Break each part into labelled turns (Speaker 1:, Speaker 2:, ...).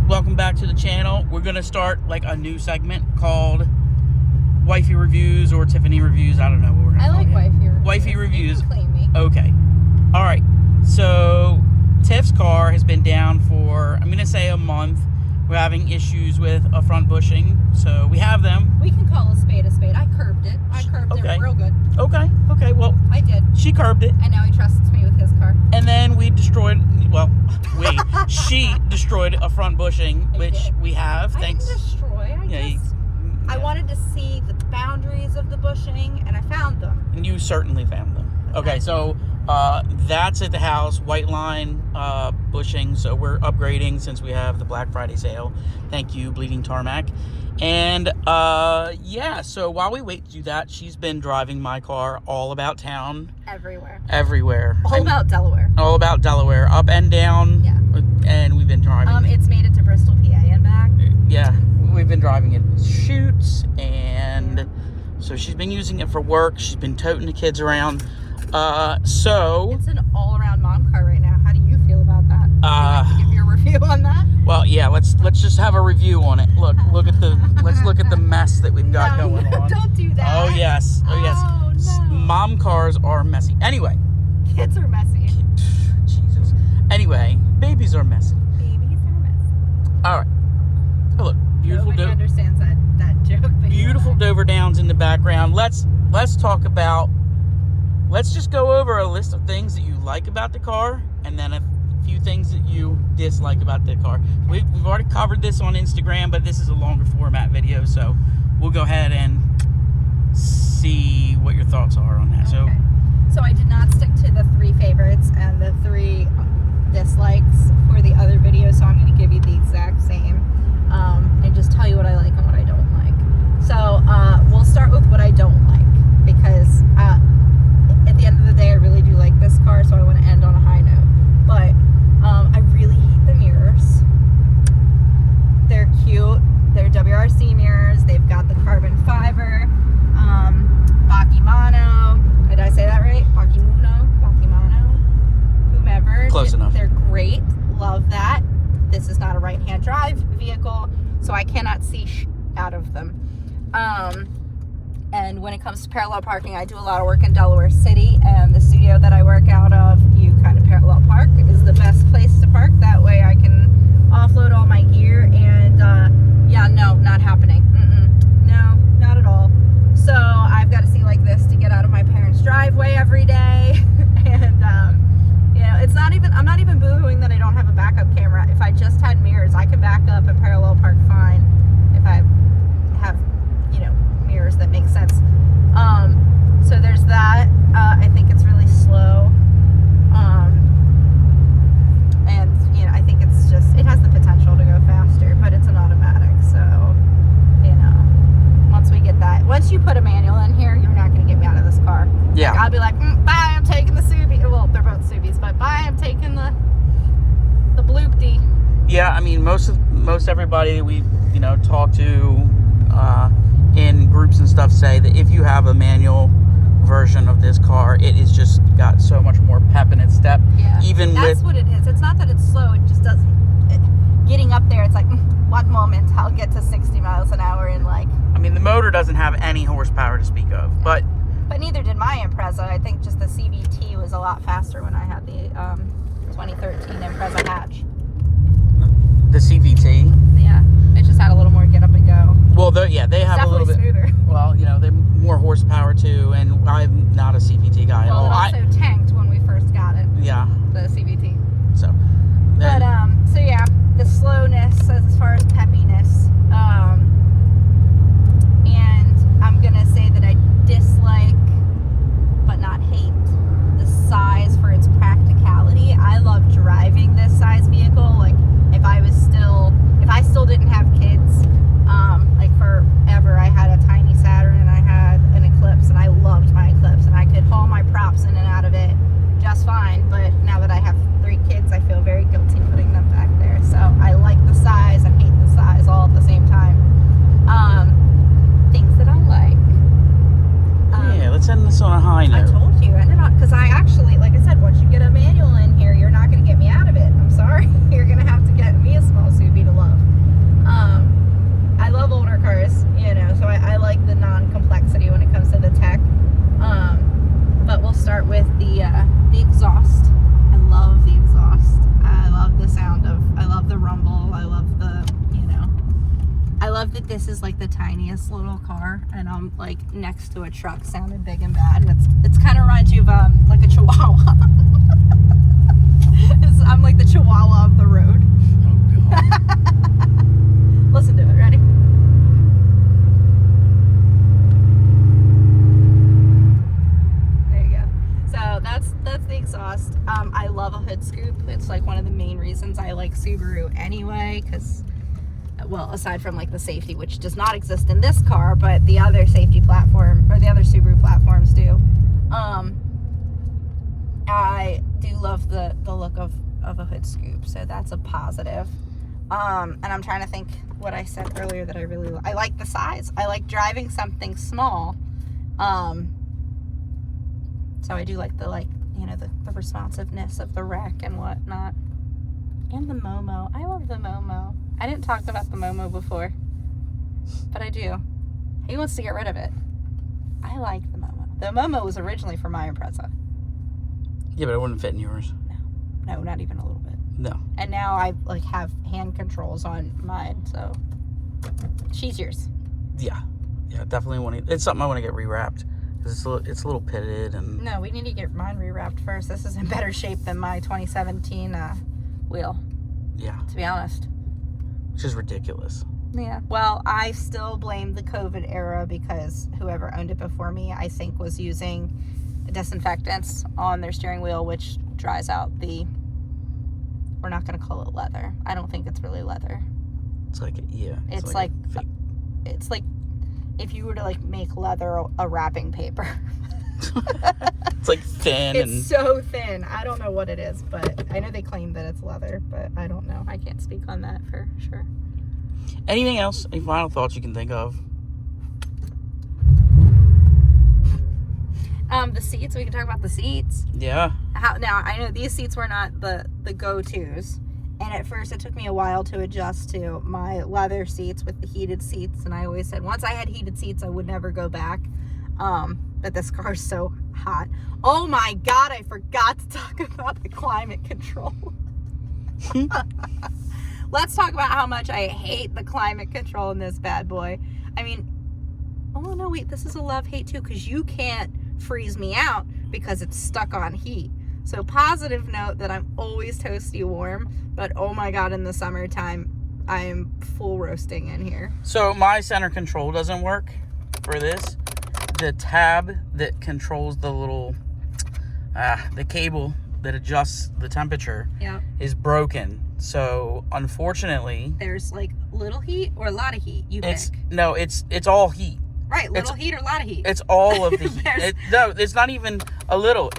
Speaker 1: welcome back to the channel. We're gonna start like a new segment called Wifey Reviews or Tiffany Reviews. I don't know what we're gonna call it.
Speaker 2: Wifey Reviews.
Speaker 1: Wifey Reviews.
Speaker 2: You can claim me.
Speaker 1: Okay. All right. So Tiff's car has been down for, I'm gonna say, a month. We're having issues with a front bushing, so we have them.
Speaker 2: We can call a spade a spade. I curbed it. I curbed it real good.
Speaker 1: Okay. Well,
Speaker 2: I did.
Speaker 1: she curbed it.
Speaker 2: And now he trusts me with his car.
Speaker 1: And then we destroyed, she destroyed a front bushing, which we have. Thanks.
Speaker 2: I didn't destroy. I wanted to see the boundaries of the bushing, and I found them.
Speaker 1: And you certainly found them. Okay, so that's at the house, white line bushing. So we're upgrading since we have the Black Friday sale. Thank you, Bleeding Tarmac. And yeah, so while we wait to do that, she's been driving my car all about town. Everywhere.
Speaker 2: All about Delaware.
Speaker 1: All about Delaware, up and down.
Speaker 2: Yeah.
Speaker 1: And we've been driving.
Speaker 2: It's made it to Bristol, PA, and back.
Speaker 1: Yeah, we've been driving it shoots, and so she's been using it for work. She's been toting the kids around. So
Speaker 2: it's an all-around mom car right now. How do you feel about that? Would you like to give your review on that?
Speaker 1: Well, yeah. Let's just have a review on it. Let's look at the mess that we've got going on.
Speaker 2: Don't do that.
Speaker 1: Oh yes.
Speaker 2: Oh no.
Speaker 1: Mom cars are messy. Anyway.
Speaker 2: Kids are messy.
Speaker 1: Jesus. Anyway, babies are messy.
Speaker 2: Babies are messy.
Speaker 1: All right. Oh, look, beautiful.
Speaker 2: Nobody understands that joke.
Speaker 1: Beautiful Dover Downs in the background. Let's talk about. Let's just go over a list of things that you like about the car, and then a few things that you dislike about the car. We've already covered this on Instagram, but this is a longer format video, so we'll go ahead and see what your thoughts are on that.
Speaker 2: Okay. So I did not stick to the 3 favorites and the 3 dislikes for the other video, so I'm going to give you the exact same and just tell you what I like and what I don't like. So we'll start with what I don't like, because at the end of the day, I really do like this car, so I want to end on a high note. But I really hate the mirrors. They're cute. They're WRC mirrors. They've got the carbon fiber. Bakimano. Did I say that right? Bakimano? Whomever.
Speaker 1: Close enough.
Speaker 2: They're great. Love that. This is not a right-hand drive vehicle, so I cannot see out of them. And when it comes to parallel parking, I do a lot of work in Delaware City, and the studio that I work out of, you kind of parallel park, is the best place to park. That way I can offload all my gear, and yeah, no, not happening. No, not at all. So I've got to see like this to get out of my parents' driveway every day. And you know, it's not even, I'm not even boo-hooing that I don't have a backup camera. If I just had mirrors, I could back up and parallel park fine if I have, you know, mirrors that make sense. So there's that. I think it's really slow. And you know, I think it's just, it has the potential to go faster, but it's an automatic, so you know, once you put a manual in here, you're not going to get me out of this car.
Speaker 1: Yeah.
Speaker 2: Like, I'll be like, bye, I'm taking the Subi. Well, they're both Subis, but bye, I'm taking the Bloopty.
Speaker 1: Yeah, I mean, most everybody we talk to in groups and stuff say that if you have a manual version of this car, it is just got so much more pep in its step.
Speaker 2: Yeah, that's what it is. It's not that it's slow, it just doesn't. Getting up there, it's like, one moment, I'll get to 60 miles an hour in like.
Speaker 1: I mean, the motor doesn't have any horsepower to speak of, but
Speaker 2: neither did my Impreza. I think just the CVT was a lot faster when I had the 2013 Impreza hatch.
Speaker 1: The CVT?
Speaker 2: Yeah, it just had a little more get up and go.
Speaker 1: Well, they have a little bit
Speaker 2: smoother.
Speaker 1: Well, they're more horsepower too, and I'm not a CVT guy at all.
Speaker 2: It also tanked when we first got it.
Speaker 1: Yeah.
Speaker 2: The CVT.
Speaker 1: So.
Speaker 2: So yeah, the slowness as far as peppiness, and I'm gonna say that I dislike, but not hate, the size for its practicality. I love driving this size vehicle. Like if I still didn't have kids, like forever, I had a tiny Saturn and I had an Eclipse, and I loved my Eclipse, and I could haul my props in and out of it just fine. But now that I have 3 this is like the tiniest little car, and I'm like next to a truck sounding big and bad, and it's kind of reminds you of like a Chihuahua. I'm like the Chihuahua of the road.
Speaker 1: Oh God.
Speaker 2: Listen to it. Ready? There you go. So that's the exhaust. I love a hood scoop. It's like one of the main reasons I like Subaru anyway, because, well, aside from like the safety, which does not exist in this car, but the other safety platform, or the other Subaru platforms do. I do love the look of a hood scoop, so that's a positive. And I'm trying to think what I said earlier that I like the size. I like driving something small. So I do like the responsiveness of the wreck and whatnot. And the Momo. I love the Momo. I didn't talk about the Momo before, but I do. He wants to get rid of it. I like the Momo. The Momo was originally for my Impreza.
Speaker 1: Yeah, but it wouldn't fit in yours.
Speaker 2: No, not even a little bit.
Speaker 1: No.
Speaker 2: And now I like have hand controls on mine, so she's yours.
Speaker 1: Yeah, definitely it's something I want to get rewrapped because it's a little pitted and.
Speaker 2: No, we need to get mine rewrapped first. This is in better shape than my 2017 wheel.
Speaker 1: Yeah.
Speaker 2: To be honest.
Speaker 1: Which is ridiculous.
Speaker 2: Yeah. Well, I still blame the COVID era because whoever owned it before me, I think, was using disinfectants on their steering wheel, which dries out the. We're not going to call it leather. I don't think it's really leather.
Speaker 1: It's like, yeah.
Speaker 2: It's like if you were to like make leather a wrapping paper.
Speaker 1: It's like thin.
Speaker 2: It's so thin. I don't know what it is, but I know they claim that it's leather, but I don't know. I can't speak on that for sure.
Speaker 1: Anything else? Any final thoughts you can think of?
Speaker 2: The seats. We can talk about the seats.
Speaker 1: Yeah.
Speaker 2: Now I know these seats were not the go-tos, and at first it took me a while to adjust to my leather seats with the heated seats. And I always said once I had heated seats, I would never go back. But this car's so hot. Oh my God! I forgot to talk about the climate control. Let's talk about how much I hate the climate control in this bad boy. I mean, oh no, wait, this is a love-hate too, because you can't freeze me out because it's stuck on heat. So positive note that I'm always toasty warm, but oh my God, in the summertime, I am full roasting in here.
Speaker 1: So my center control doesn't work for this. The tab that controls the little, the cable that adjusts the temperature is broken. So unfortunately,
Speaker 2: there's like little heat or a lot of heat. You pick.
Speaker 1: No, it's all heat.
Speaker 2: Right, little heat or a lot of heat.
Speaker 1: It's all of the heat. No, it's not even a little.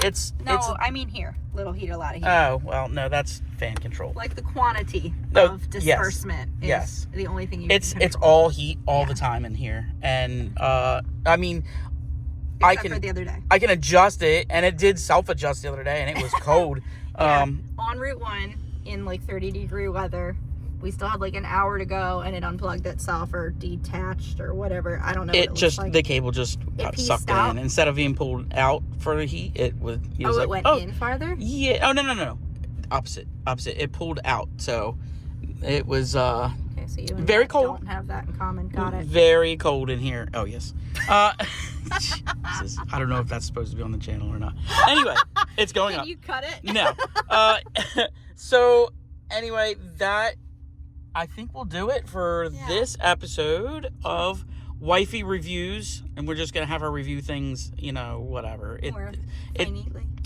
Speaker 2: I mean here, little heat or a lot of heat.
Speaker 1: Oh, well, no, that's fan control.
Speaker 2: Like the quantity of disbursement is the only thing you can control. It's
Speaker 1: all heat all the time in here. And, I mean,
Speaker 2: Except for the other day.
Speaker 1: I can adjust it, and it did self-adjust the other day, and it was cold.
Speaker 2: On Route 1 in like 30-degree weather, we still had like an hour to go, and it unplugged itself or detached or whatever. I don't know.
Speaker 1: The cable just got sucked in. Instead of being pulled out for the heat, it went in
Speaker 2: farther?
Speaker 1: Yeah. Oh, no. Opposite. It pulled out. So it was
Speaker 2: okay, so you and
Speaker 1: very
Speaker 2: Matt
Speaker 1: cold.
Speaker 2: Don't have that in common. Got it.
Speaker 1: Very cold in here. Oh, yes. I don't know if that's supposed to be on the channel or not. Anyway, it's going up.
Speaker 2: Can you cut it?
Speaker 1: No. So anyway, that I think we'll do it for this episode of Wifey Reviews, and we're just gonna have our review things, whatever.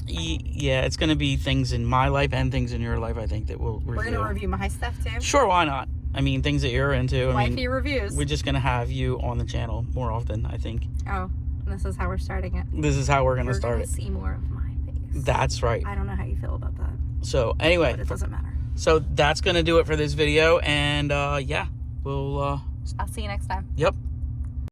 Speaker 1: It's gonna be things in my life and things in your life. I think that we'll review.
Speaker 2: We're gonna review my stuff too.
Speaker 1: Sure, why not? I mean, things that you're into.
Speaker 2: Wifey reviews.
Speaker 1: We're just gonna have you on the channel more often, I think.
Speaker 2: Oh, this is how we're starting it.
Speaker 1: This is how we're gonna start it.
Speaker 2: See more of my face.
Speaker 1: That's right.
Speaker 2: I don't know how you feel about that.
Speaker 1: So anyway,
Speaker 2: but it doesn't matter.
Speaker 1: So that's gonna do it for this video, and we'll.
Speaker 2: I'll see you next time.
Speaker 1: Yep.